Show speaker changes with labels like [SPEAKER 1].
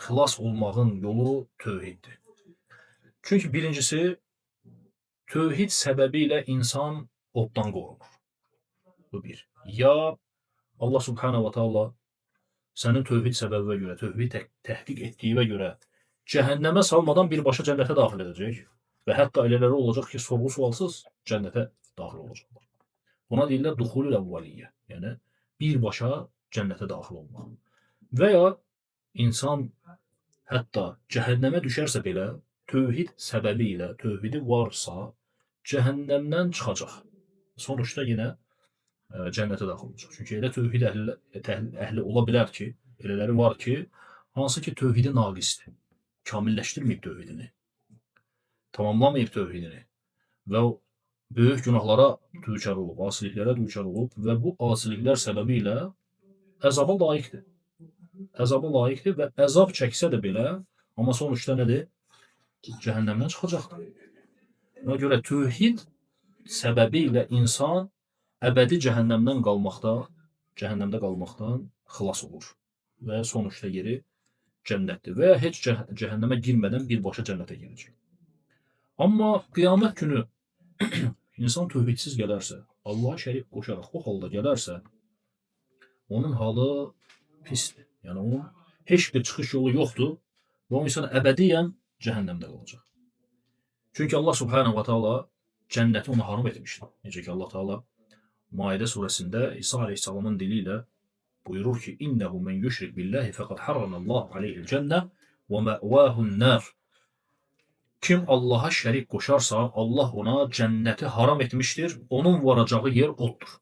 [SPEAKER 1] xilas olmağın yolu tövhiddir. Çünki birincisi, tövhid səbəbilə insan oddan qorunur. Bu bir. Ya Allah Subhanahu wa Taala sənin tövhid səbəbinə görə, tövhid təhqiq etdiyinə görə cəhənnəmə salmadan birbaşa cənnətə daxil edəcək və hətta elələri olacaq ki, sorğu-sualsız cənnətə daxil olacaqlar. Buna deyirlər duxulul əvvəliyyə, yəni birbaşa cənnətə daxil olmaq. Və ya insan hətta cəhənnəmə düşərsə belə, tövhid səbəbi ilə, tövhidi varsa, cəhənnəmdən çıxacaq. Sonuçta yenə cənnətə daxil olacaq. Çünki elə tövhid əhli ola bilər ki, elələri var ki, hansı ki tövhidi naqisdir, kamilləşdirməyib tövhidini, tamamlamayıb tövhidini və böyük günahlara düçar olub, asiliklərə düçar olub və bu asiliklər səbəbi ilə əzaba layiqdir. Əzaba layiqdir və əzab çəksə də belə, amma sonuçta nədir? Cəhənnəmdən çıxacaqdır. Buna görə tövhid səbəbi ilə insan əbədi cəhənnəmdə qalmaqdan xilas olur və sonuçta yeri cənnətdir və ya heç cəhənnəmə girmədən birbaşa cənnətə girəcək. Amma qiyamət günü insan tövhidsiz gələrsə, Allaha şərik qoşaraq o halda gələrsə, onun halı pisdir. Yəni onun heç bir çıxış yolu yoxdur və o insan əbədiyyən cəhənnəmdə qalacaq. Çünki Allah Subhanahu wa Taala cənnəti ona haram etmişdir. Necə ki Allah Taala Maidə surəsində İsa əleyhissalamın dili ilə buyurur ki: "İnnehu men yüşrik billahi faqad harramallahu aleyhi'l cennə və ma'vahu'n nar." Kim Allaha şərik qoşarsa, Allah ona cənnəti haram etmişdir, onun varacağı yer oddur.